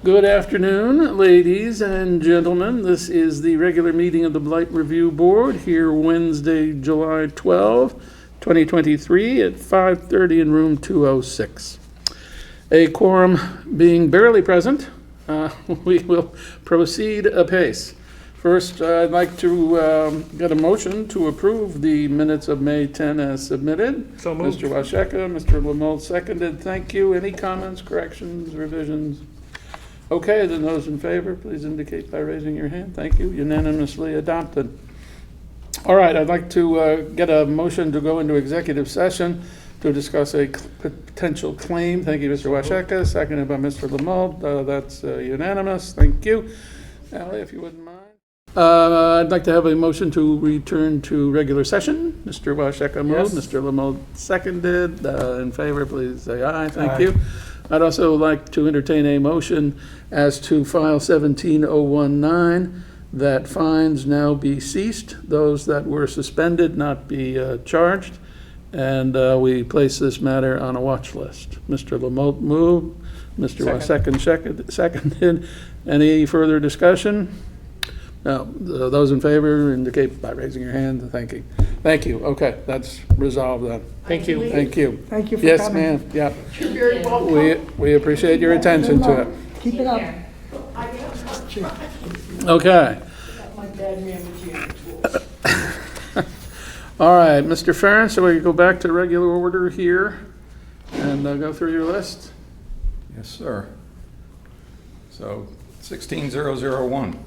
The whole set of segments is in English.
Good afternoon, ladies and gentlemen. This is the regular meeting of the Blight Review Board here Wednesday, July 12, 2023 at 5:30 in room 206. A quorum being barely present, we will proceed apace. First, I'd like to get a motion to approve the minutes of May 10 as submitted. So moved. Mr. Washeka, Mr. Lamold seconded. Thank you. Any comments, corrections, revisions? Okay, then those in favor, please indicate by raising your hand. Thank you. Unanimously adopted. All right, I'd like to get a motion to go into executive session to discuss a potential claim. Thank you, Mr. Washeka, seconded by Mr. Lamold. That's unanimous. Thank you. Ally, if you wouldn't mind. I'd like to have a motion to return to regular session. Mr. Washeka moved, Yes. Mr. Lamold seconded. In favor, please say aye. Thank you. I'd also like to entertain a motion as to file 17019, that fines now be ceased, those that were suspended not be charged, and we place this matter on a watch list. Mr. Lamote moved, Mr. Washeka seconded. Any further discussion? No. Those in favor indicate by raising your hand. Thank you. Thank you. Okay, that's resolved then. Thank you. Thank you. Thank you for Yes, coming. ma'am. Yeah. You're very welcome. We appreciate your attention to it. Keep it up. Okay. My bad man with you. All right, Mr. Farron, so we go back to regular order here and go through your list. Yes, sir. So 16001.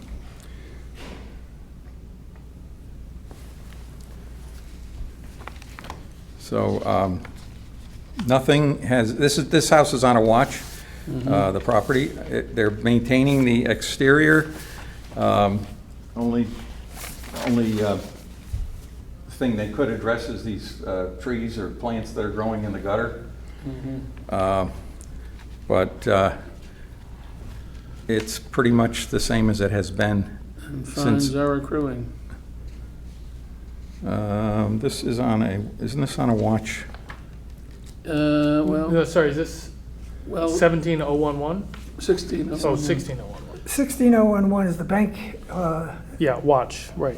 So nothing has, this house is on a watch, the property. They're maintaining the exterior. Only thing they could address is these trees or plants that are growing in the gutter. But it's pretty much the same as it has been And since. fines are accruing. This is on isn't this on a watch? Well, No, sorry, is this 17011? 16. Oh, 16011. 16011 is the bank, Yeah, watch, right.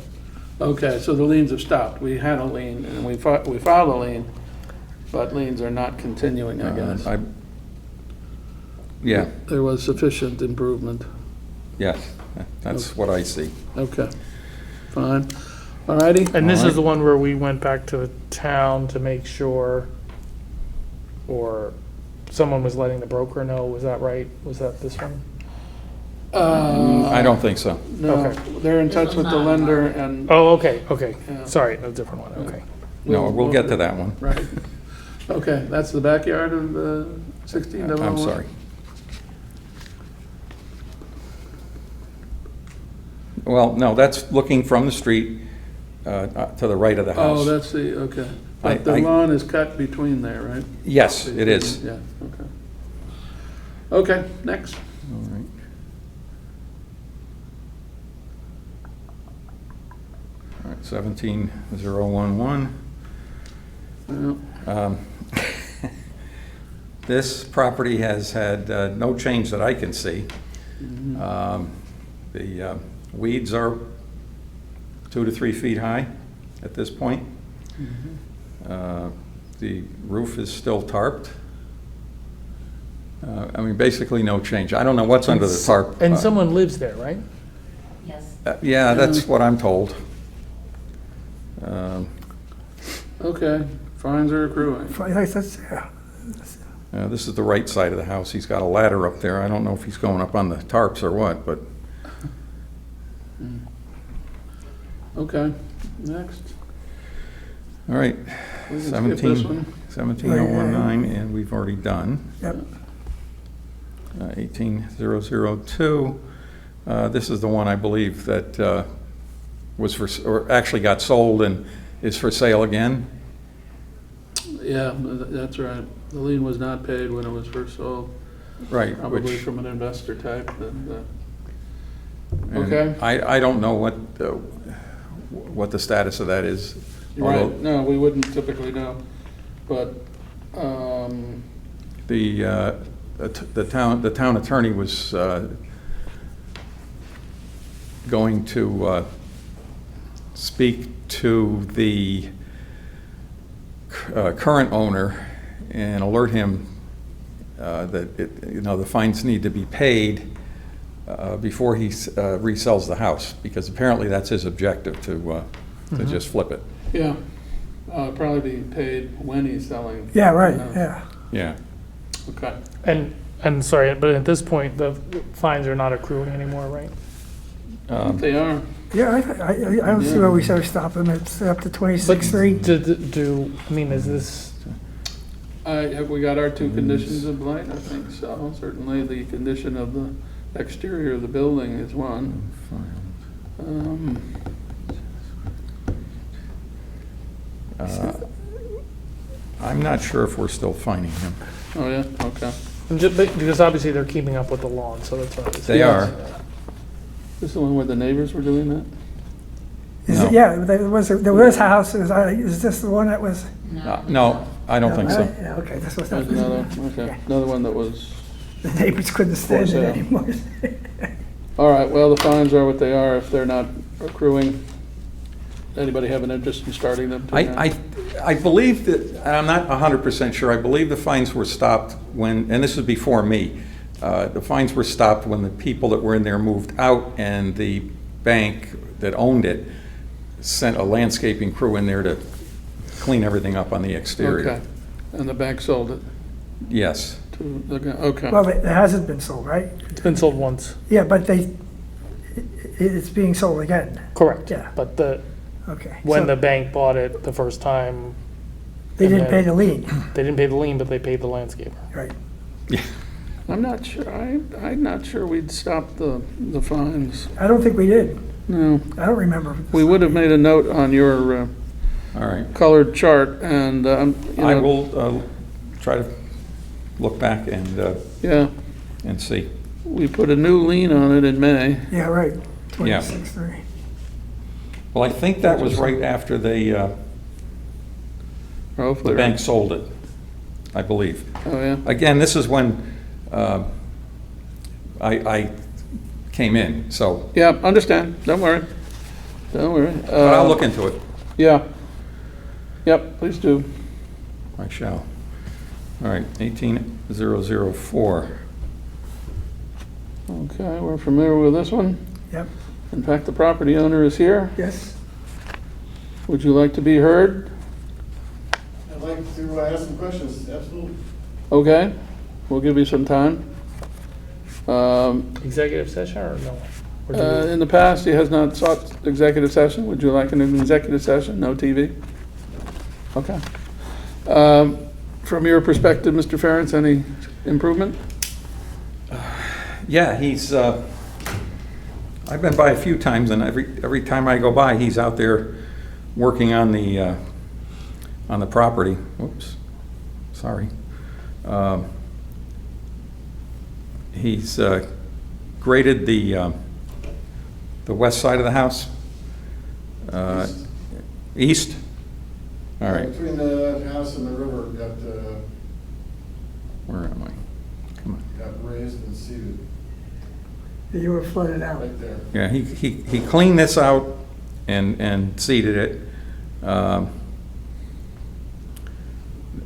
Okay, so the liens have stopped. We had a lien and we filed a lien, but liens are not continuing, I guess. Yeah, There was sufficient improvement. yes, that's what I see. Okay, fine. All righty. And this Alright. is the one where we went back to the town to make sure, or someone was letting the broker know, was that right? Was that this one? I don't think so. No, Okay. they're in touch with the lender and. Oh, okay, Yeah. Sorry, a different one, okay. No, we'll get to that one. Right. Okay, that's the backyard of 1601? I'm sorry. Well, no, that's looking from the street to the right of the house. Oh, that's the, okay. But the lawn is cut between there, right? Yes, it is. Yeah, okay. Okay, next. All right. All right, 17011. Yeah. This property has had no change that I can see. The weeds are 2 to 3 feet high at this point. The roof is still tarped. I mean, basically no change. I don't know what's under the tarp. And someone lives there, right? Yes. Yeah, that's what I'm told. Okay, fines are accruing. This is the right side of the house. He's got a ladder up there. I don't know if he's going up on the tarps or what, but. Okay, next. All right, We can skip this one. 17019, and we've already done. Yep. 18002. This is the one I believe that was or actually got sold and is for sale again. Yeah, that's right. The lien was not paid when it was first sold, Right. probably which- from an investor type. and Okay. I don't know what the status of that is. Right, although no, we wouldn't typically know, but, The the town attorney was going to speak to the current owner and alert him that the fines need to be paid before he resells the house, because apparently that's his objective, to just flip it. Yeah, probably be paid when he's selling. Yeah, right, yeah. Yeah. Okay. And sorry, but at this point, the fines are not accruing anymore, right? They are. Yeah, I don't see why we should stop them. It's up to 26.3. I mean, is this, Have we got our two conditions of blight? I think so. Certainly the condition of the exterior of the building is one. I'm not sure if we're still fining him. Oh, yeah, okay. because obviously they're keeping up with the law, so that's why. They are. This is the one where the neighbors were doing that? No. Yeah, there was a house, is this the one that was? No, I don't think so. Yeah, okay, this was, There's another, okay, another one that was, the neighbors couldn't stand sale. it anymore. all right, well, the fines are what they are if they're not accruing. Anybody have an interest in starting them? I believe that, I'm not 100% sure, I believe the fines were stopped when, and this was before me, the fines were stopped when the people that were in there moved out, and the bank that owned it sent a landscaping crew in there to clean everything up on the exterior. Okay, and the bank sold it Yes. to the guy, okay. Well, it hasn't been sold, right? It's been sold once. Yeah, but it's being sold again. Correct. Yeah. But Okay. when So the bank bought it the first time, they didn't pay the lien, they didn't pay the lien, but they paid the landscaper. right? Yeah. I'm not sure, I'm not sure we'd stop the fines. I don't think we did. No, I don't remember. we would have made a note on your All right. colored chart, and, I will try to look back and yeah, see. we put a new lien on it in May. Yeah, right, Yeah. 26.3. Well, I think that was right after the Hopefully. bank sold it, I believe. Oh, yeah, Again, this is when I came in, so, yeah, understand, don't worry, don't worry. but I'll look into it. Yeah, yep, please do. I shall. All right, 18004. Okay, we're familiar with this one. Yep, In fact, the property owner is here. yes. Would you like to be heard? I'd like to ask some questions, absolutely. Okay, we'll give you some time. Executive session or no? Or do we- In the past, he has not sought executive session. Would you like an executive session? No TV? Okay. From your perspective, Mr. Ferentz, any improvement? Yeah, he's, I've been by a few times, and every time I go by, he's out there working on the property. Whoops, sorry. He's graded the west side of the house. East? All right, Between the house and the river, where am I? Come on. got raised and seeded You were flooded out. right there. Yeah, he cleaned this out and seeded it.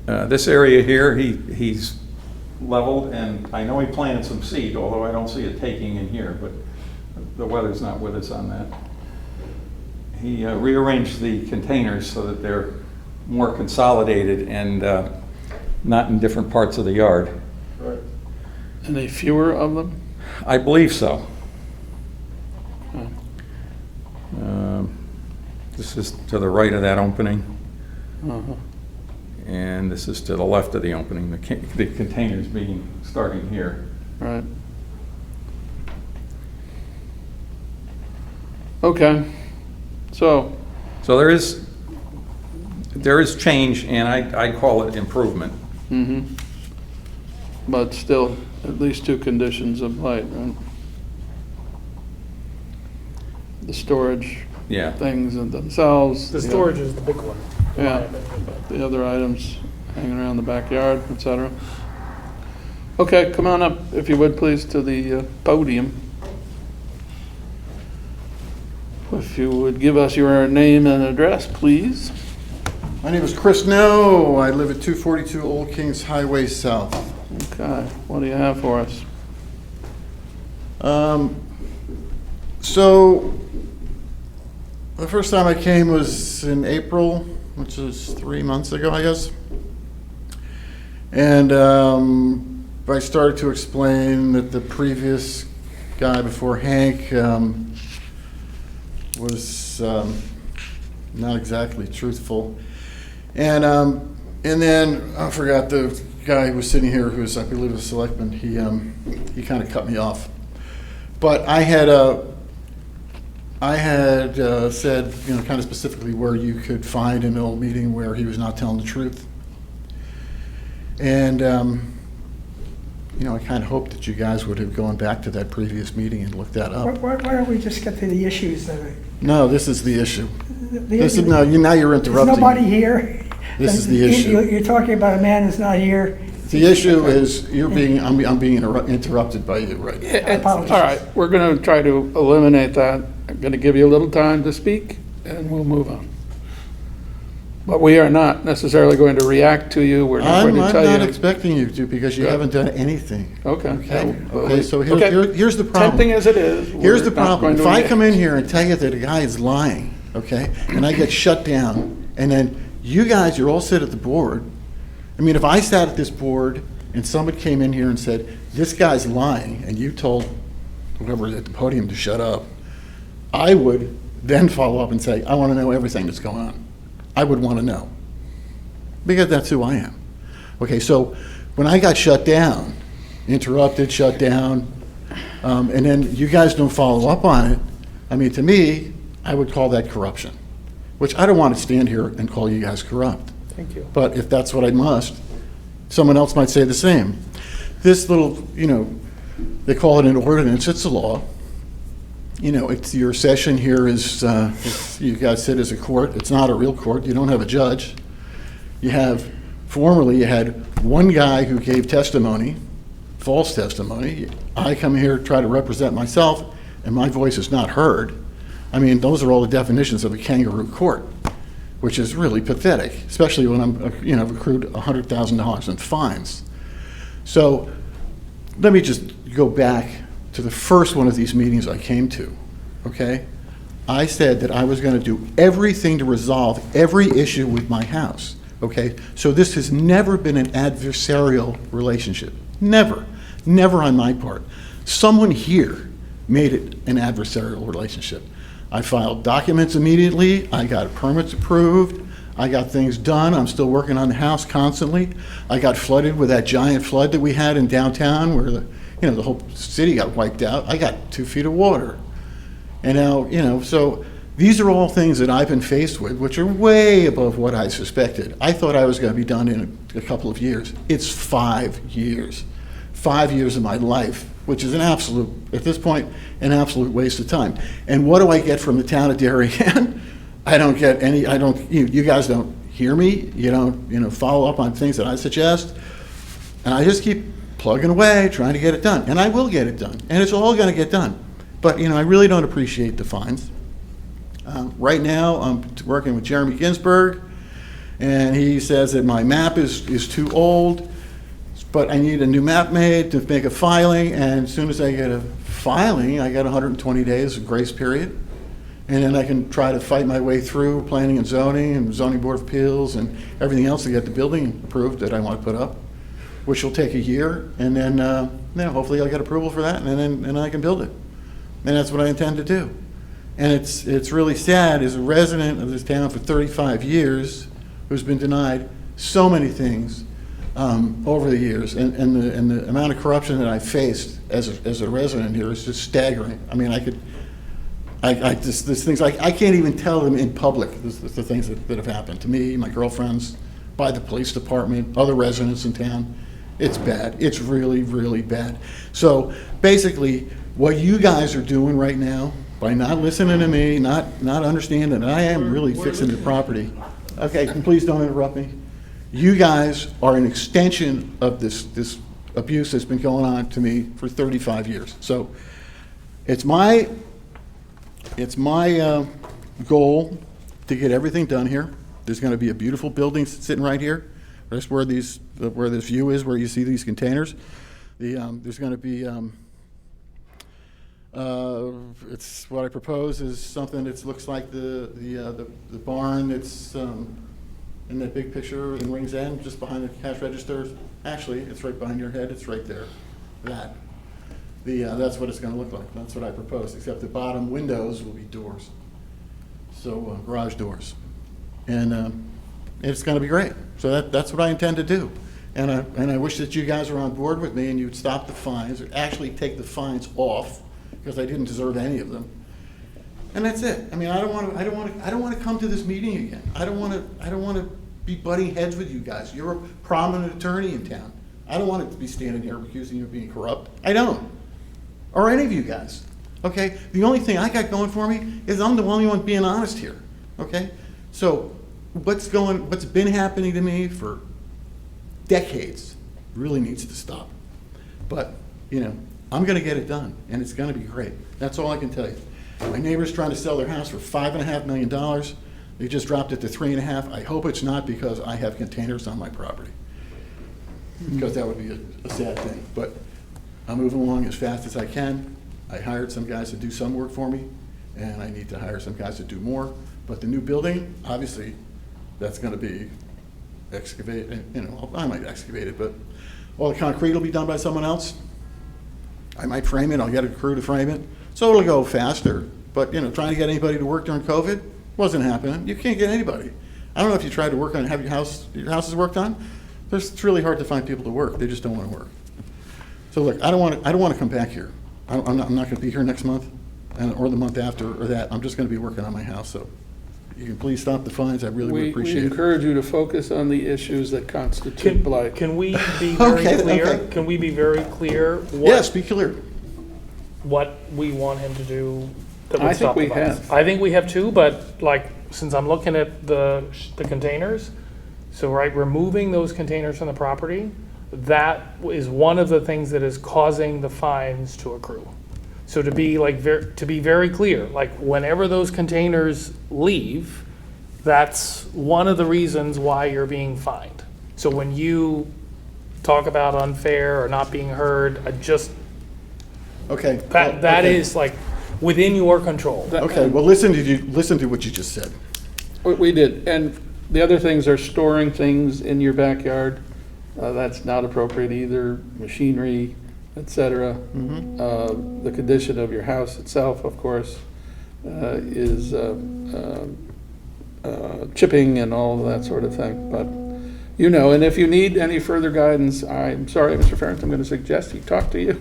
This area here, he's leveled, and I know he planted some seed, although I don't see it taking in here, but the weather's not with us on that. He rearranged the containers so that they're more consolidated and not in different parts of the yard. Right. Any fewer of them? I believe so. Okay. This is to the right of that opening, Uh-huh. and this is to the left of the opening, the containers starting here. Right. Okay, so, So there is change, and I call it improvement. but still, at least two conditions of blight, right? The storage Yeah. things in themselves. The storage is the big one. in my Yeah. opinion, but- The other items hanging around the backyard, et cetera. Okay, come on up, if you would, please, to the podium. If you would give us your name and address, please. My name is Chris No. I live at 242 Old Kings Highway South. Okay, what do you have for us? So, the first time I came was in April, which is 3 months ago, I guess. And I started to explain that the previous guy before Hank was not exactly truthful. And then I forgot the guy who was sitting here, who was, I believe, a selectman. He kind of cut me off. But I had said, you know, kind of specifically where you could find an old meeting where he was not telling the truth. And you know, I kind of hoped that you guys would have gone back to that previous meeting and looked that up. Why don't we just get to the issues that are... No, this is the issue. This is, no, now you're there's interrupting. nobody here. This is the issue. You're talking about a man who's not here. The issue is I'm being interrupted by you right now. Apologies. All right, we're going to try to eliminate that. I'm going to give you a little time to speak, and we'll move on. But we are not necessarily going to react to you. We're not I'm going to tell not you. expecting you to, because you Good. haven't done anything. Okay. Okay, so here's the problem. Tempting as it is. Here's the we're not problem. going If to I come in engage. here and tell you that a guy is lying, okay, and I get shut down, and then you guys, you're all sit at the board. I mean, if I sat at this board and somebody came in here and said, this guy's lying, and you told whoever at the podium to shut up, I would then follow up and say, I want to know everything that's going on. I would want to know. Because that's who I am. Okay, so when I got shut down, interrupted, shut down, and then you guys don't follow up on it, I mean, to me, I would call that corruption, which I don't want to stand here and call you guys corrupt. Thank you. But if that's what I must, someone else might say the same. This little, you know, they call it an ordinance, it's a law. You know, it's, your session here is, you guys sit as a court. It's not a real court. You don't have a judge. Formerly you had one guy who gave testimony, false testimony. I come here to try to represent myself, and my voice is not heard. I mean, those are all the definitions of a kangaroo court, which is really pathetic, especially when I'm, you know, accrued $100,000 in fines. So let me just go back to the first one of these meetings I came to, okay? I said that I was going to do everything to resolve every issue with my house, okay? So this has never been an adversarial relationship. Never. Never on my part. Someone here made it an adversarial relationship. I filed documents immediately. I got permits approved. I got things done. I'm still working on the house constantly. I got flooded with that giant flood that we had in downtown where the whole city got wiped out. I got 2 feet of water. And now, so these are all things that I've been faced with, which are way above what I suspected. I thought I was going to be done in a couple of years. It's 5 years. 5 years of my life, which is at this point, an absolute waste of time. And what do I get from the town of Darien? I don't get any, you guys don't hear me. You don't, follow up on things that I suggest. And I just keep plugging away, trying to get it done. And I will get it done. And it's all going to get done. But, I really don't appreciate the fines. Right now, I'm working with Jeremy Ginsburg, and he says that my map is too old, but I need a new map made to make a filing, and as soon as I get a filing, I got 120 days of grace period. And then I can try to fight my way through planning and zoning board of appeals, and everything else to get the building approved that I want to put up, which will take a year, and then hopefully I'll get approval for that, and then I can build it. And that's what I intend to do. And it's really sad, as a resident of this town for 35 years, who's been denied so many things over the years, and the amount of corruption that I've faced as a resident here is just staggering. I mean, there's things I can't even tell them in public, the things that have happened to me, my girlfriends, by the police department, other residents in town. It's bad. It's really, really bad. So basically, what you guys are doing right now, by not listening to me, not understanding that I am really fixing the property. Okay, and please don't interrupt me. You guys are an extension of this abuse that's been going on to me for 35 years. So it's my goal to get everything done here. There's going to be a beautiful building sitting right here. That's where this view is, where you see these containers. There's going to be, it's what I propose is something that looks like the barn that's in that big picture in Rings End, just behind the cash registers. Actually, it's right behind your head. It's right there. That's what it's going to look like. That's what I propose, except the bottom windows will be doors. So garage doors. And it's going to be great. So that's what I intend to do. And I wish that you guys were on board with me and you'd stop the fines, or actually take the fines off, because I didn't deserve any of them. And that's it. I mean, I don't want to come to this meeting again. I don't want to be butting heads with you guys. You're a prominent attorney in town. I don't want to be standing here accusing you of being corrupt. I don't. Or any of you guys. Okay? The only thing I got going for me is I'm the only one being honest here. Okay? So what's been happening to me for decades really needs to stop. But, I'm going to get it done, and it's going to be great. That's all I can tell you. My neighbor's trying to sell their house for $5.5 million. They just dropped it to $3.5 million. I hope it's not because I have containers on my property, because that would be a sad thing. But I'm moving along as fast as I can. I hired some guys to do some work for me, and I need to hire some guys to do more. But the new building, obviously, that's going to be excavated. I might excavate it, but all the concrete will be done by someone else. I might frame it. I'll get a crew to frame it. So it'll go faster. But, trying to get anybody to work during COVID wasn't happening. You can't get anybody. I don't know if you tried to work on, have your houses worked on. It's really hard to find people to work. They just don't want to work. So look, I don't want to come back here. I'm not going to be here next month or the month after or that. I'm just going to be working on my house. So you can please stop the fines. I really would appreciate We it. encourage you to focus on the issues that constitute blight. Can we be very clear? Okay. Can we be very clear Yes, be clear. what we want him to do that I would think stop the we violence? have. I think we have too, but since I'm looking at the containers, so removing those containers from the property, that is one of the things that is causing the fines to accrue. So to be very clear, whenever those containers leave, that's one of the reasons why you're being fined. So when you talk about unfair or not being heard, Okay. that okay. is within your control. Okay, well, listen to what you just said. We did, and the other things are storing things in your backyard. That's not appropriate either, machinery, etc. The condition of your house itself, of course, is chipping and all of that sort of thing. But, and if you need any further guidance, I'm sorry, Mr. Ferentz, I'm going to suggest he talk to you,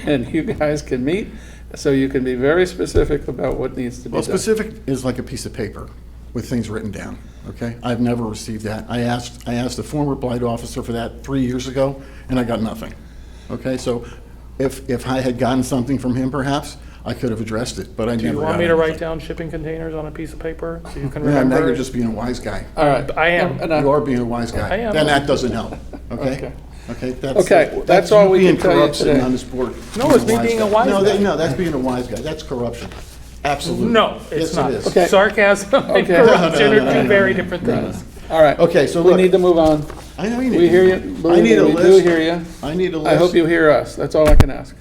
and you guys can meet, so you can be very specific about what needs to be Well, done. specific is like a piece of paper with things written down, okay? I've never received that. I asked the former blight officer for that 3 years ago, and I got nothing, okay? So if I had gotten something from him, perhaps, I could have addressed it, but I never got Do you want me to anything. wite down shipping containers on a piece of paper so you can Yeah, now remember? you're just being a wise guy. All right. I am. And You are being a wise guy. I am. Then that doesn't help, okay? Okay. Okay, Okay, that's all you we being can tell you corrupt sitting today. on this board. No, it's me being a wise No, guy. no, that's being a wise guy. That's corruption. Absolutely. No, it's Yes, not. it is. Okay. Sarcasm and Okay. corruption No, no, are no, two no, very no, different no. things. All right. Okay, so We look. need to move on. I know you need We to. hear you. I Believe need me, a we list. do hear you. I need a list. I hope you hear us. That's all I can ask.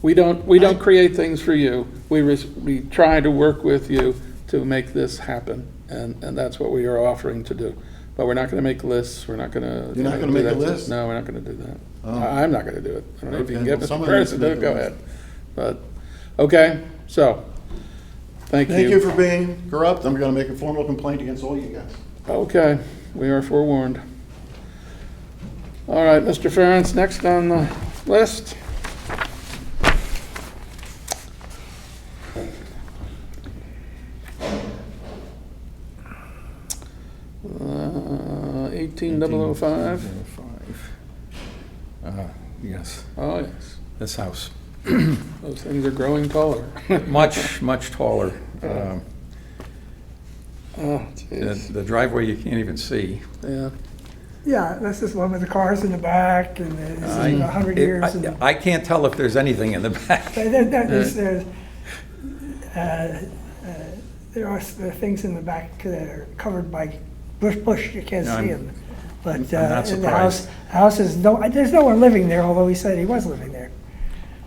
We don't create things for you. We try to work with you to make this happen, and that's what we are offering to do. But we're not going to make lists. We're not going to. You're not gonna make a list? No, we're not going to do that. Oh. I'm not going to do it. I don't know if you can Okay, get well, Mr. someone Ferris needs to to do make it. a Go list. ahead. But okay. So, thank Thank you for being corrupt. I'm going to make a formal complaint against all you guys. Okay, we are forewarned. All right, Mr. Ferentz, next on the list. Uh, 18005. Yes, Oh, yes. this house. Those things are growing taller. Much taller. Oh, jeez. The driveway you can't even see. Yeah. Yeah, this is one with the cars in the back and it's 100 years. and- I can't tell if there's anything in the back. There are things in the back that are covered by bush, you can't No, see I'm- them. But I'm not in surprised. the house is, there's no one living there, although he said he was living there.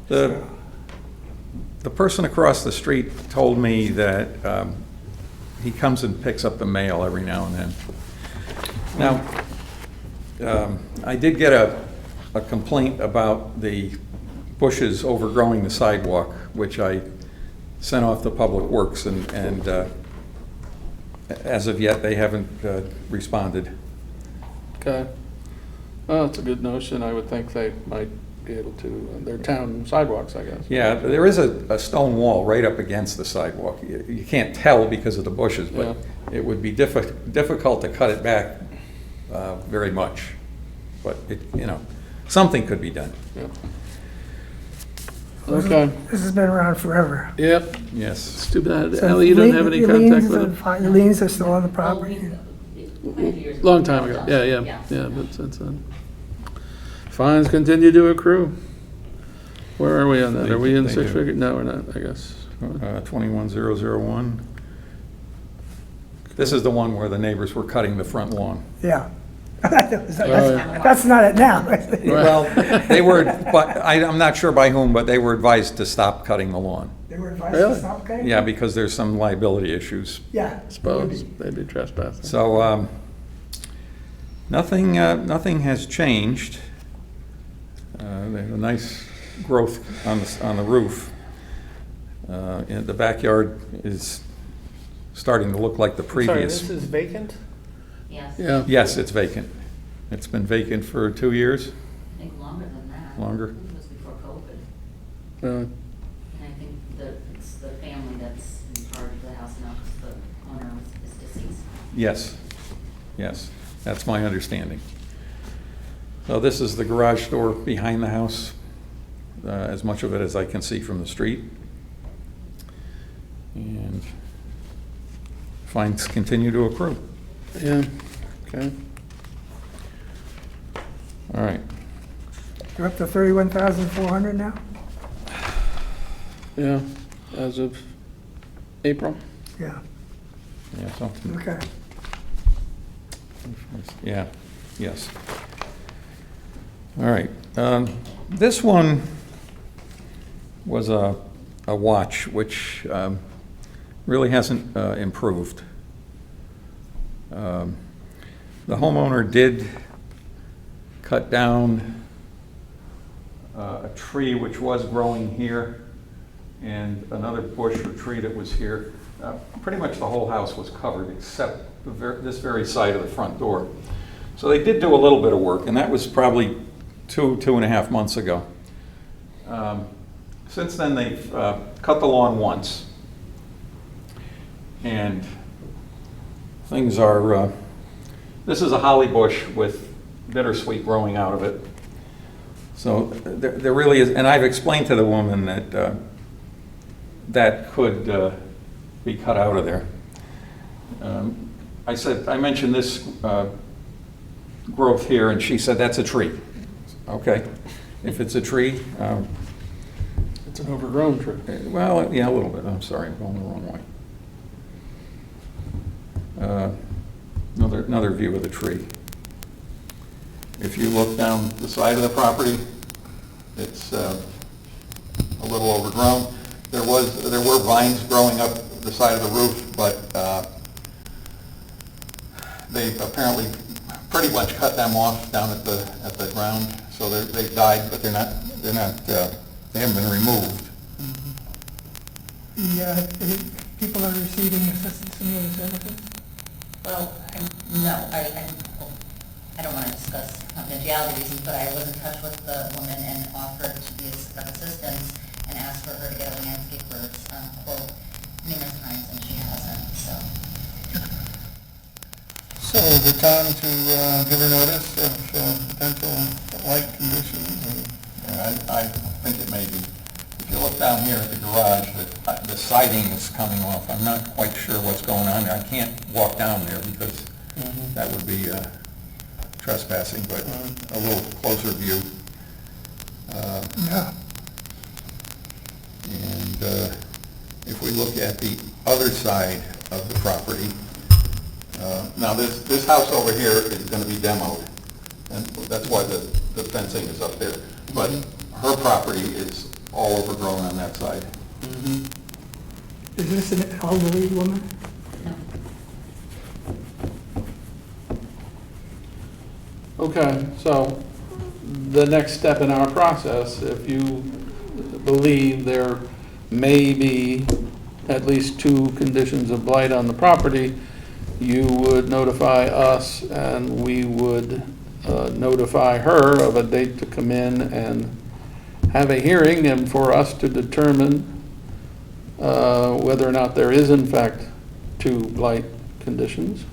The person across the street told me that he comes and picks up the mail every now and then. Now, I did get a complaint about the bushes overgrowing the sidewalk, which I sent off to Public Works, and as of yet, they haven't responded. Okay. Well, it's a good notion. I would think they might be able to, they're town sidewalks, I guess. Yeah, there is a stone wall right up against the sidewalk. You can't tell because of the bushes, but it would be difficult to cut it back very much. But, something could be done. Yep. Okay. This has been around forever. Yep. Yes. It's too bad. So Ellie, you don't have any your contact liens with are him? fine. Your liens are still on the property? Long time ago. Yeah, but since then. Fines continue to accrue. Where are we on that? Are we in They six do. figure? No, we're not, I guess. 21001. This is the one where the neighbors were cutting the front lawn. Yeah. yeah. That's not it now. Well, they were, but I'm not sure by whom, but they were advised to stop cutting the lawn. They were advised Really? to stop, okay? Yeah, because there's some liability issues. Yeah. Suppose they'd be trespassing. So, nothing has changed. They have a nice growth on the roof. And the backyard is starting to look like the Sorry, previous. this is vacant? Yes, Yeah. Yes, it's vacant. It's been vacant for 2 years, I think longer than that. longer. It was before COVID. Uh, And I think it's the family that's in charge of the house now, because the owner is deceased. Yes, yes, that's my understanding. So this is the garage door behind the house, as much of it as I can see from the street. And fines continue to accrue. Yeah, okay. All right. You're up to 31,400 now? Yeah, as of April. Yeah, Yeah, so, okay. yeah, yes. All right. This one was a watch, which really hasn't improved. The homeowner did cut down a tree which was growing here and another bush or tree that was here. Pretty much the whole house was covered except this very side of the front door. So they did do a little bit of work, and that was probably 2.5 months ago. Since then, they've cut the lawn once. And things are, this is a holly bush with bittersweet growing out of it. So there really is, and I've explained to the woman that that could be cut out of there. I mentioned this growth here, and she said, that's a tree. Okay, if it's a tree, It's an overgrown tree. well, yeah, a little bit, I'm sorry, I'm going the wrong way. Another view of the tree. If you look down the side of the property, it's a little overgrown. There were vines growing up the side of the roof, but they apparently pretty much cut them off down at the ground. So they've died, but they haven't been removed. The people are receiving assistance from the services? Well, no, I don't want to discuss confidentiality reasons, but I was in touch with the woman and offered to be of assistance and asked for her to get a landscaper's quote numerous times, and she hasn't, so. So is it time to give her notice of potential light conditions? I think it may be. If you look down here at the garage, the siding is coming off. I'm not quite sure what's going on there. I can't walk down there because that would be trespassing, but a little closer view. Yeah. And if we look at the other side of the property, now this house over here is going to be demoed, and that's why the fencing is up there. But her property is all overgrown on that side. Is this an elderly woman? Okay, so the next step in our process, if you believe there may be at least 2 conditions of blight on the property, you would notify us and we would notify her of a date to come in and have a hearing and for us to determine whether or not there is in fact 2 blight conditions.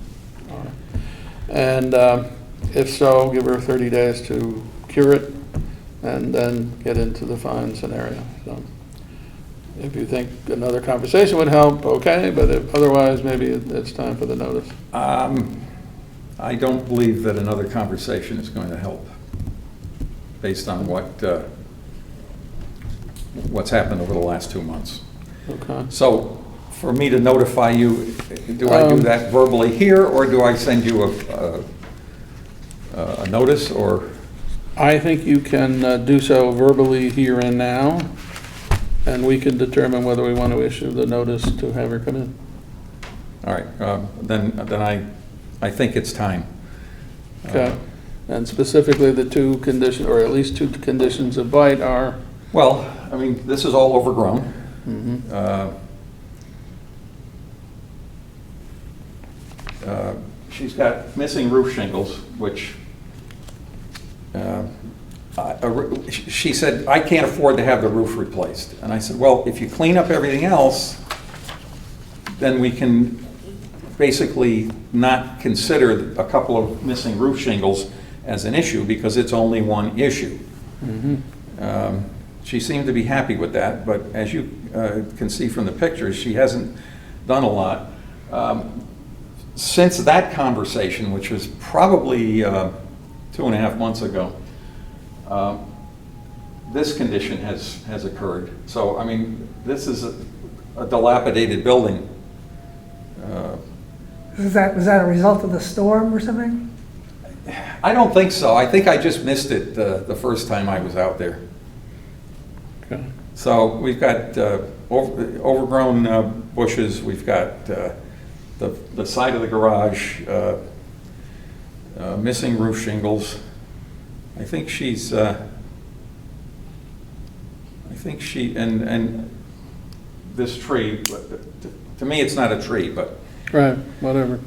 And if so, give her 30 days to cure it and then get into the fine scenario. So if you think another conversation would help, okay, but if otherwise, maybe it's time for the notice. I don't believe that another conversation is going to help, based on what's happened over the last 2 months. Okay. So for me to notify you, do I do that verbally here, or do I send you a notice, or? I think you can do so verbally here and now, and we can determine whether we want to issue the notice to have her come in. All right, then I think it's time. Okay. And specifically, the 2 conditions, or at least 2 conditions of blight are? Well, I mean, this is all overgrown. She's got missing roof shingles, which she said, I can't afford to have the roof replaced. And I said, well, if you clean up everything else, then we can basically not consider a couple of missing roof shingles as an issue because it's only one issue. She seemed to be happy with that, but as you can see from the pictures, she hasn't done a lot. Since that conversation, which was probably 2.5 months ago, this condition has occurred. So, I mean, this is a dilapidated building. Was that a result of the storm or something? I don't think so. I think I just missed it the first time I was out there. Okay. So we've got overgrown bushes. We've got the side of the garage, missing roof shingles. I think and this tree, to me it's not a tree, but. Right, whatever.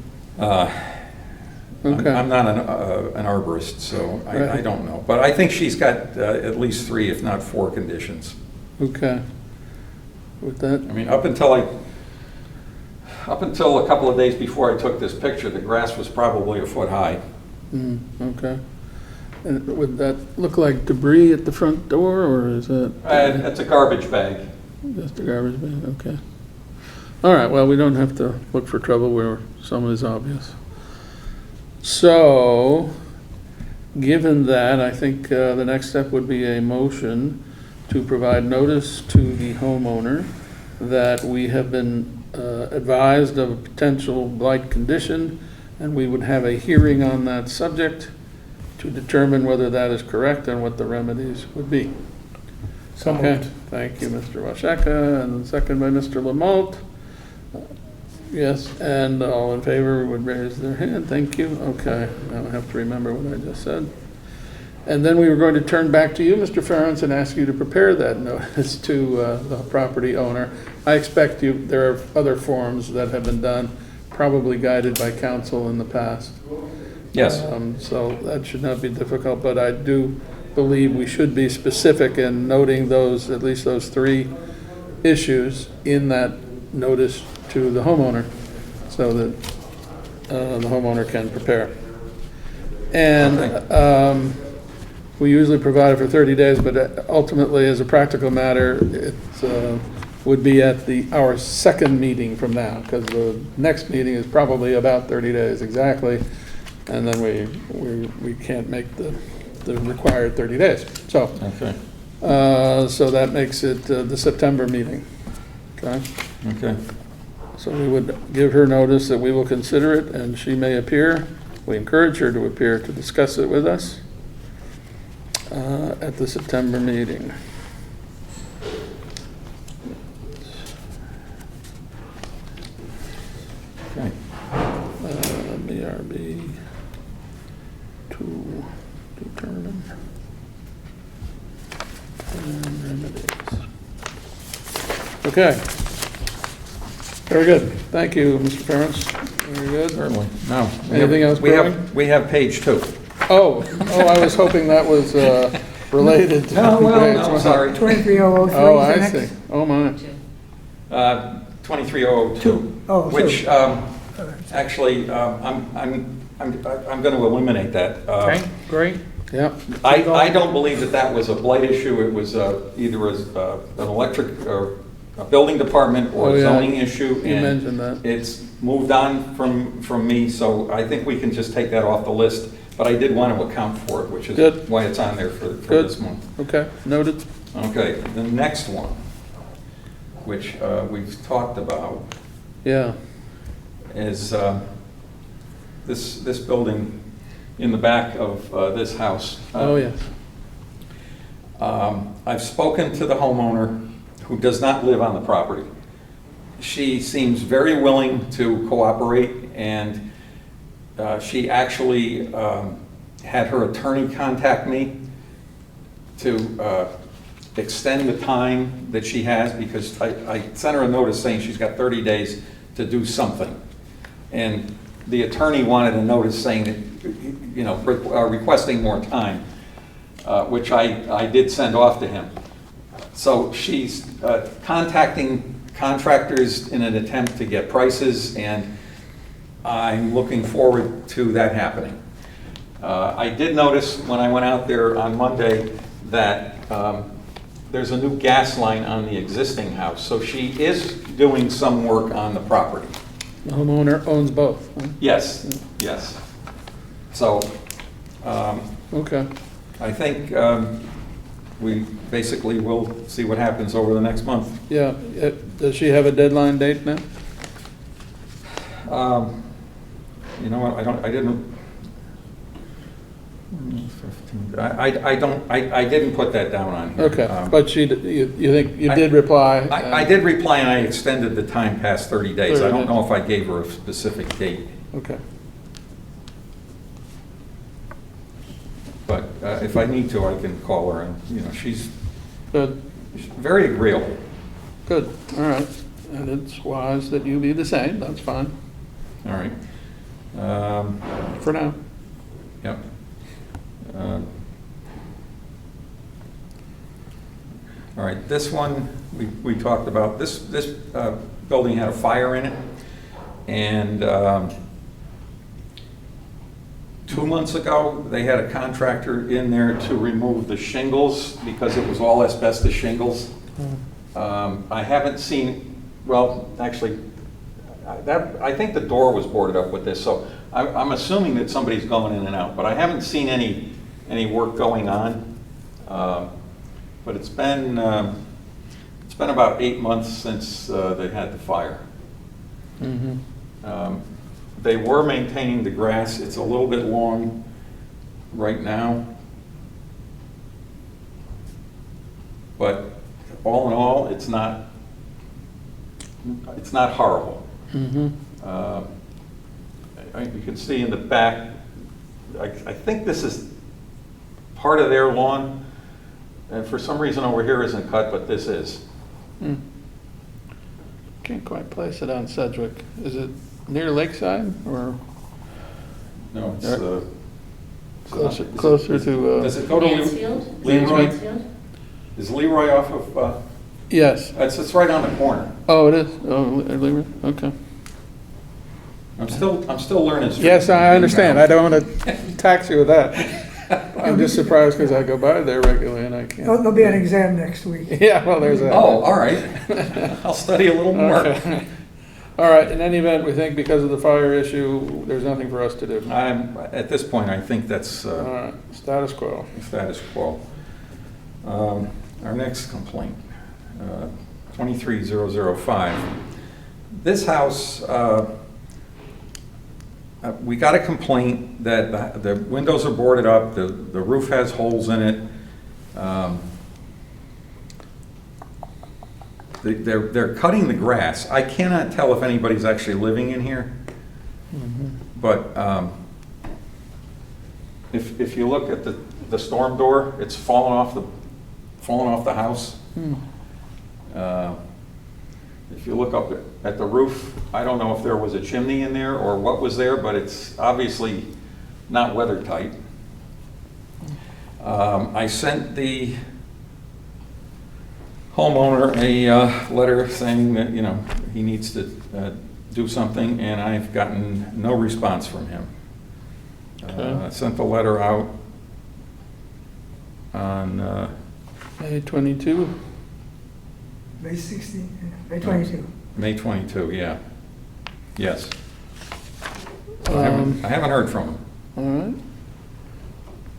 Okay. I'm not an arborist, so I Right. don't know. But I think she's got at least 3, if not 4 conditions. Okay. With that, I mean, up until a couple of days before I took this picture, the grass was probably 1 foot high. okay. And would that look like debris at the front door, or is that It's a garbage bag. just a garbage bin? Okay. All right, well, we don't have to look for trouble where some is obvious. So, given that, I think the next step would be a motion to provide notice to the homeowner that we have been advised of a potential blight condition, and we would have a hearing on that subject to determine whether that is correct and what the remedies would be. So Okay, moved. thank you, Mr. Washaka, and second by Mr. Lamalt. Yes, and all in favor would raise their hand, thank you. Okay, now I have to remember what I just said. And then we were going to turn back to you, Mr. Ferentz, and ask you to prepare that notice to the property owner. I expect there are other forms that have been done, probably guided by counsel in the past. Yes. So that should not be difficult, but I do believe we should be specific in noting those, at least those 3 issues in that notice to the homeowner, so that the homeowner can prepare. And we usually provide it for 30 days, but ultimately, as a practical matter, it would be at our second meeting from now, because the next meeting is probably about 30 days exactly. and then we can't make the required 30 days. So, Okay, so that makes it the September meeting, okay? okay. So we would give her notice that we will consider it, and she may appear. We encourage her to appear to discuss it with us at the September meeting. Okay. BRB to determine and remedies. Okay. Very good. Thank you, Mr. Ferris. Very good. Certainly. Now, Anything else we brewing? have page 2. Oh, I was hoping that was related to. No, well, no, sorry. 23003 Oh, is the I next. see. Oh, my. 23002. Oh, Which, sorry. actually, I'm going to eliminate that. Okay, great. Yeah, I don't believe that was a blight issue. It was either an electric or a building department Oh, or a yeah. zoning issue. You and mentioned that. It's moved on from me, so I think we can just take that off the list. But I did want to account for it, which is Good. why it's on there for Good. this month. okay, noted. Okay, the next one, which we've talked about, Yeah, is this building in the back of this house. oh, yes. I've spoken to the homeowner who does not live on the property. She seems very willing to cooperate, and she actually had her attorney contact me to extend the time that she has, because I sent her a notice saying she's got 30 days to do something. And the attorney wanted a notice saying that, you know, requesting more time, which I did send off to him. So she's contacting contractors in an attempt to get prices, and I'm looking forward to that happening. I did notice when I went out there on Monday that there's a new gas line on the existing house, so she is doing some work on the property. The homeowner owns both. Huh? Yes, yes. So Okay, I think we basically will see what happens over the next month. yeah. Does she have a deadline date now? You know what, I didn't. 15th. I didn't put that down on here. Okay, but you think, you did reply? I did reply, and I extended the time past 30 days. 30 I don't days. know if I gave her a specific date, Okay, but if I need to, I can call her, and, you know, she's good, very agreeable. good, all right. And it's wise that you be the same, that's fine, All right. for now. Yep. All right, this one, we talked about. This building had a fire in it, and 2 months ago, they had a contractor in there to remove the shingles because it was all asbestos shingles. I haven't seen, well, actually, I think the door was boarded up with this, so I'm assuming that somebody's going in and out, but I haven't seen any work going on. But it's been about 8 months since they had the fire. Mm-hmm. They were maintaining the grass. It's a little bit long right now. But all in all, it's not horrible. Mm-hmm. You can see in the back, I think this is part of their lawn. And for some reason over here isn't cut, but this is. Can't quite place it on Sedgwick. Is it near Lakeside or No, it's closer to? Does it go to Mansfield? Leroy? Mansfield? Is Leroy off of? Yes. It's right on the corner. Oh, it is. Oh, Leroy. Okay. I'm still learning. street Yes, I name understand. now. I don't want to tax you with that. I'm just surprised because I go by there regularly and I can't. There'll be an exam next week. Yeah, well, there's that. Oh, all right. I'll study a little more. Okay. All right, in any event, we think because of the fire issue, there's nothing for us to do. At this point, I think that's All right, status quo. status quo. Our next complaint, 23005. This house, we got a complaint that the windows are boarded up, the roof has holes in it. They're cutting the grass. I cannot tell if anybody's actually living in here. But if you look at the storm door, it's fallen off the house. If you look up at the roof, I don't know if there was a chimney in there or what was there, but it's obviously not weather tight. I sent the homeowner a letter saying that, you know, he needs to do something, and I've gotten no response from him. I sent the letter out on May 22. May 16, May 22. May 22, yeah. Yes. I Um, haven't heard from him. All right.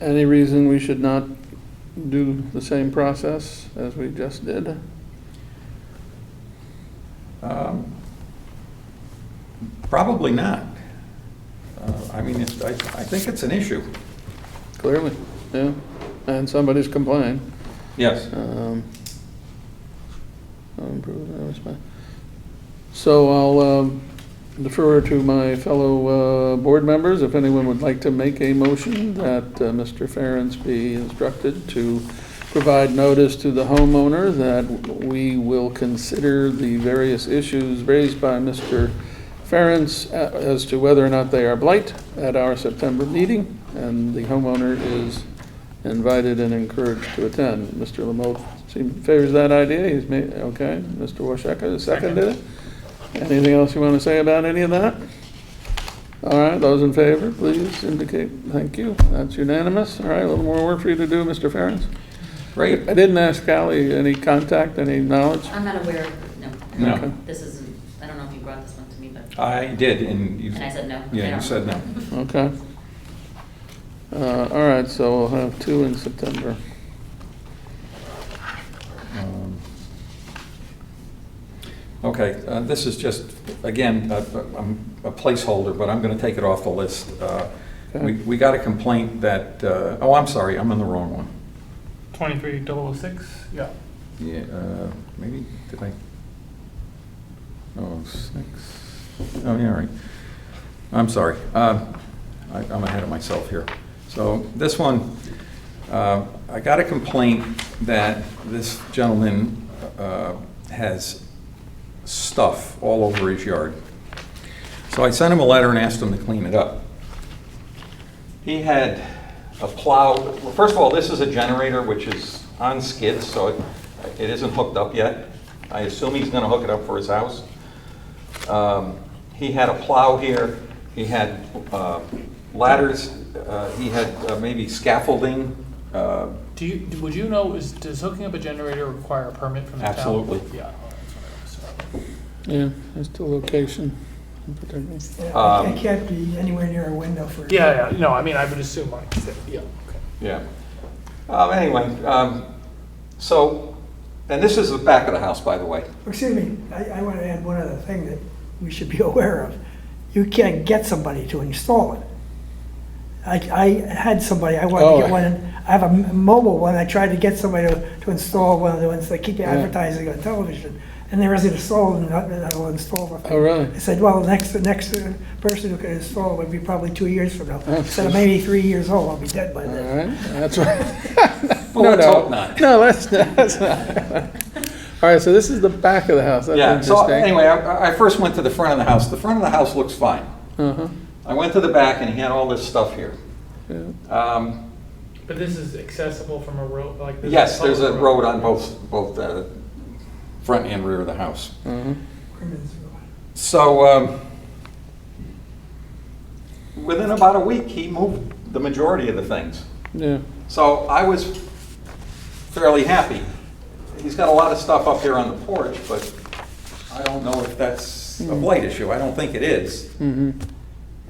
Any reason we should not do the same process as we just did? Probably not. I mean, I think it's an issue. Clearly, yeah. And somebody's complained. Yes. So I'll defer to my fellow board members, if anyone would like to make a motion that Mr. Ferentz be instructed to provide notice to the homeowner that we will consider the various issues raised by Mr. Ferentz as to whether or not they are blight at our September meeting, and the homeowner is invited and encouraged to attend. Mr. Lamote favors that idea. He's made, okay. Mr. Washeka seconded it. Anything else you want to say about any of that? All right, those in favor, please indicate. Thank you. That's unanimous. All right, a little more work for you to do, Mr. Ferentz. Great. I didn't ask Callie any contact, any knowledge? I'm not aware of, No. Okay. This is, I don't know if you brought this one to me, but, I did, and you... and I said no. Yeah, you said no. Okay. All right, so we'll have 2 in September. Okay, this is just, again, a placeholder, but I'm going to take it off the list. We got a complaint that, oh, I'm sorry, I'm in the wrong one. 23006, yeah. Yeah, maybe, did I? Oh, 6. Oh, yeah, right. I'm sorry. I'm ahead of myself here. So this one, I got a complaint that this gentleman has stuff all over his yard. So I sent him a letter and asked him to clean it up. He had a plow. Well, first of all, this is a generator which is on skids, so it isn't hooked up yet. I assume he's going to hook it up for his house. He had a plow here. He had ladders. He had maybe scaffolding. Would you know, does hooking up a generator require a permit from the town? Absolutely. Yeah. That's what I was. Yeah, as to location in particular. Yeah, it can't be anywhere near a window for. Yeah, no, I mean, I would assume like, yeah, okay. Yeah. Anyway, so, and this is the back of the house, by the way. Excuse me, I want to add one other thing that we should be aware of. You can't get somebody to install it. I had somebody, I wanted to get one, I have a mobile one, I tried to get somebody to install one of the ones that keep advertising on television, and there isn't installed, and I will install it. Oh, really? I said, well, the next person who can install it would be probably 2 years from now. Instead of maybe 3 years old, I'll be dead by All then. right, that's right. Well, let's hope not. No, that's not. All right, so this is the back of the house. That's Yeah, interesting. so anyway, I first went to the front of the house. The front of the house looks fine. Uh-huh. I went to the back and he had all this stuff here. Yeah. But this is accessible from a road, like this? Yes, is there's a public road on both front and rear of the house. Uh-huh. So within about a week, he moved the majority of the things. Yeah. So I was fairly happy. He's got a lot of stuff up here on the porch, but I don't know if that's a blight issue. I don't think it is.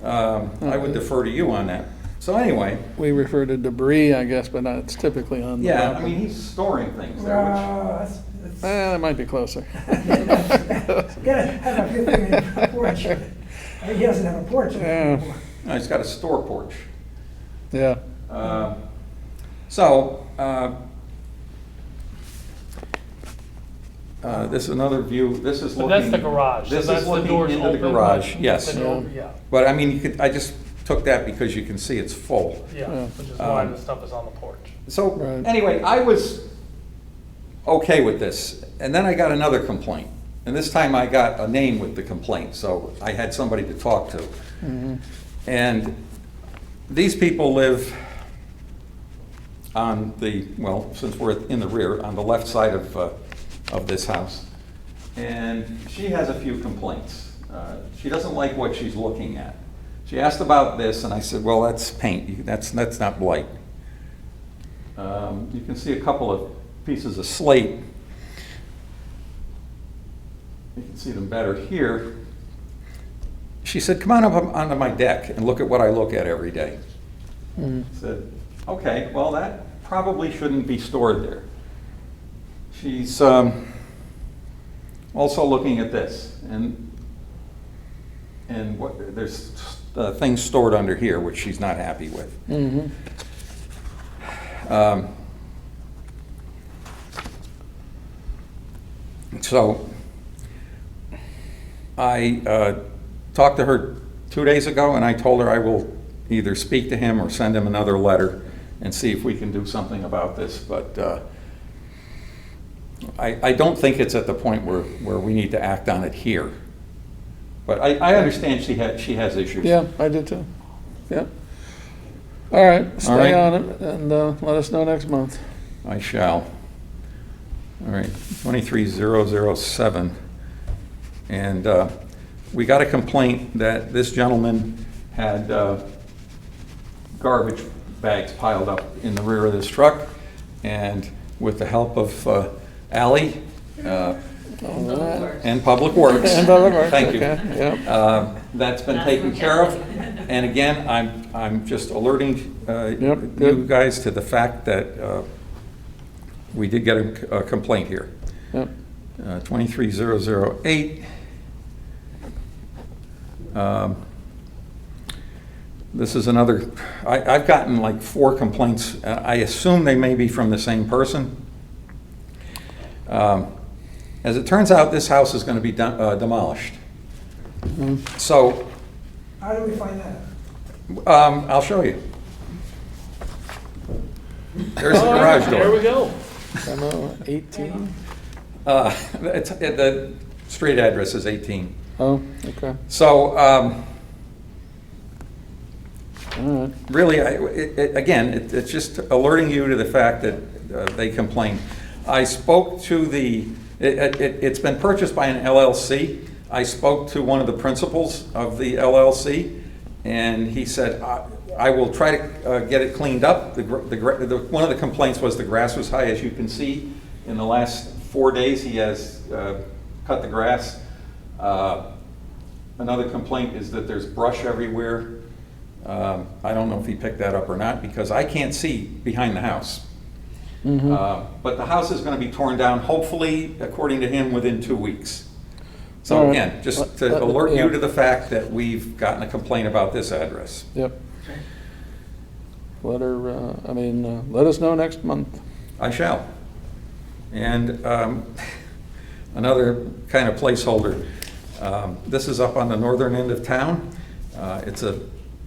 I would defer to you on that. So anyway, We refer to debris, I guess, but it's typically on the yeah, I property. mean, he's storing things there, which, That might be closer. Gotta have a few things in the porch. He doesn't have a porch anymore. no, he's got a store porch. Yeah, So, this is another view, this is But looking. that's the garage, so This that's is the looking doors into the open, garage, but yes. the door- Yeah, But I mean, you could, I just took that because you can see it's full. yeah, Yeah. which is why the stuff is on the porch. So, Right. anyway, I was okay with this, and then I got another complaint. And this time I got a name with the complaint, so I had somebody to talk to. And these people live on the, well, since we're in the rear, on the left side of this house. And she has a few complaints. She doesn't like what she's looking at. She asked about this, and I said, well, that's paint, that's not blight. You can see a couple of pieces of slate. You can see them better here. She said, come on up onto my deck and look at what I look at every day. I said, okay, well, that probably shouldn't be stored there. She's also looking at this, and there's things stored under here, which she's not happy with. So I talked to her 2 days ago, and I told her I will either speak to him or send him another letter and see if we can do something about this. But I don't think it's at the point where we need to act on it here. But I understand she has issues. yeah, I did too. Yeah. All right, All stay right. on it and let us know next month. I shall. All right, 23007. And we got a complaint that this gentleman had garbage bags piled up in the rear of this truck. And with the help of Ally and Public Works. And Public Works, Thank you. okay, yep. That's been taken care of. And again, I'm just alerting Yep, you good. guys to the fact that we did get a complaint here. Yep. 23008. This is another, I've gotten like 4 complaints. I assume they may be from the same person. As it turns out, this house is going to be demolished. So How do we find that? I'll show you. There's the garage There we door. go. Demo 18? The street address is 18. Oh, okay, So all right. really, it's just alerting you to the fact that they complained. I spoke to it's been purchased by an LLC. I spoke to one of the principals of the LLC, and he said, I will try to get it cleaned up. One of the complaints was the grass was high. As you can see, in the last 4 days, he has cut the grass. Another complaint is that there's brush everywhere. I don't know if he picked that up or not, because I can't see behind the house. But the house is going to be torn down, hopefully, according to him, within 2 weeks. So All right. again, just to alert you to the fact that we've gotten a complaint about this address. Yep. Let her, let us know next month. I shall. And another kind of placeholder. This is up on the northern end of town. It's a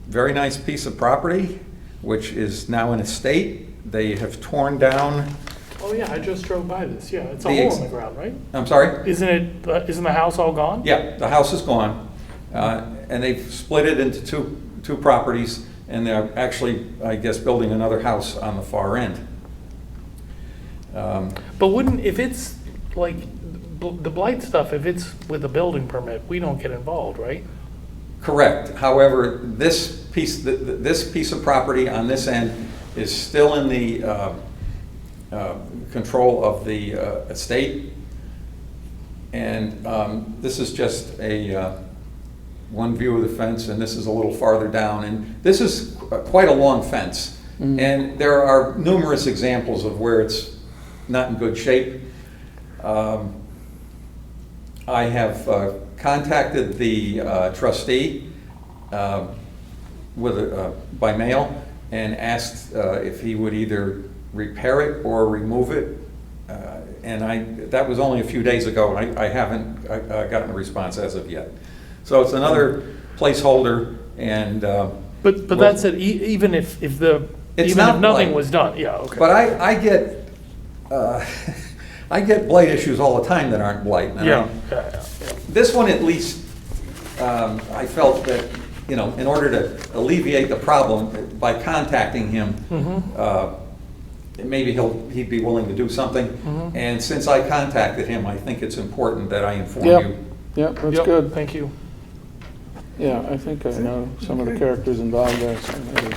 very nice piece of property, which is now an estate. They have torn down, Oh, yeah, I just drove by this, yeah, it's a The hole ex- in the ground, right? I'm sorry? Isn't the house all gone? Yeah, the house is gone. And they've split it into two properties, and they're actually, I guess, building another house on the far end. But if it's like, the blight stuff, if it's with a building permit, we don't get involved, right? Correct. However, this piece of property on this end is still in the control of the estate. And this is just a one view of the fence, and this is a little farther down. And this is quite a long fence. And there are numerous examples of where it's not in good shape. I have contacted the trustee by mail and asked if he would either repair it or remove it. And that was only a few days ago, and I haven't gotten a response as of yet. So it's another placeholder, and But that's it, even if not nothing Blight. was done, yeah, okay. but I get I get blight issues all the time that aren't blight. And Yeah. This one at least, I felt that, in order to alleviate the problem, by contacting him, maybe he'd be willing to do something. And since I contacted him, I think it's important that I inform Yep. you. Yeah, that's Yep, good. thank you. Yeah, I think I know some of the characters involved there. So maybe.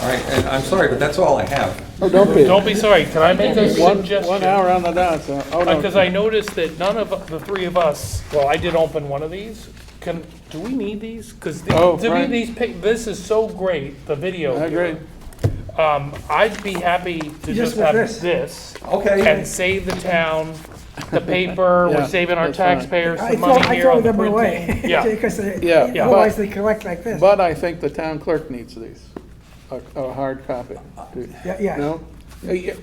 All right, and I'm sorry, but that's all I have. Oh, don't be. Don't be sorry, can I make a suggestion? 1 hour on the dot, so, oh, no. Because I noticed that none of the three of us, well, I did open one of these. Do we need these? Because Oh, to me, right. this is so great, the video. I agree. I'd be happy to Just just with have this. this Okay. and save the town, the paper, Yeah, we're saving our that's fine. taxpayers I some money throw here on the them away. printing. Yeah, Because Yeah, yeah. otherwise but- they collect like this. But I think the town clerk needs these, a hard copy. Yeah. No?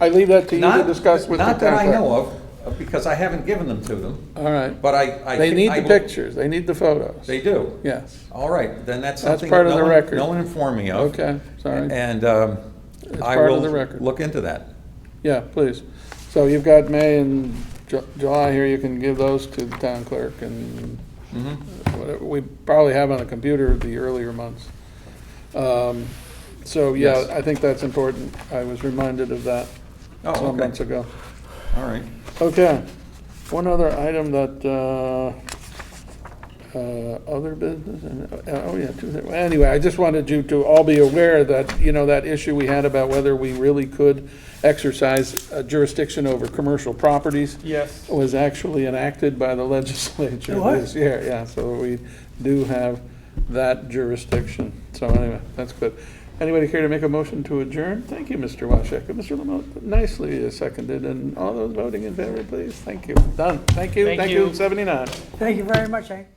I leave that to you to discuss with the town Not clerk. that I know of, because I haven't given them to them, All right. but I. They need I the will- pictures, they need the photos. They do? Yes. All right, then that's That's something. part that of the no one- record. No one informed me of. Okay, sorry. And It's I part will of the record. look into that. Yeah, please. So you've got May and July here, you can give those to the town clerk and whatever, we probably have on the computer the earlier months. So, yeah, Yes. I think that's important. I was reminded of that Oh, some okay. months ago. All right. Okay, one other item that, other business, oh yeah, anyway, I just wanted you to all be aware that, that issue we had about whether we really could exercise jurisdiction over commercial properties yes. was actually enacted by the legislature What? this year, yeah, so we do have that jurisdiction. So anyway, that's good. Anybody care to make a motion to adjourn? Thank you, Mr. Washek. Mr. Lamont nicely seconded, and all those voting in favor, please. Thank you. Done. Thank you. Thank Thank you. you. 79. Thank you very much, Hank.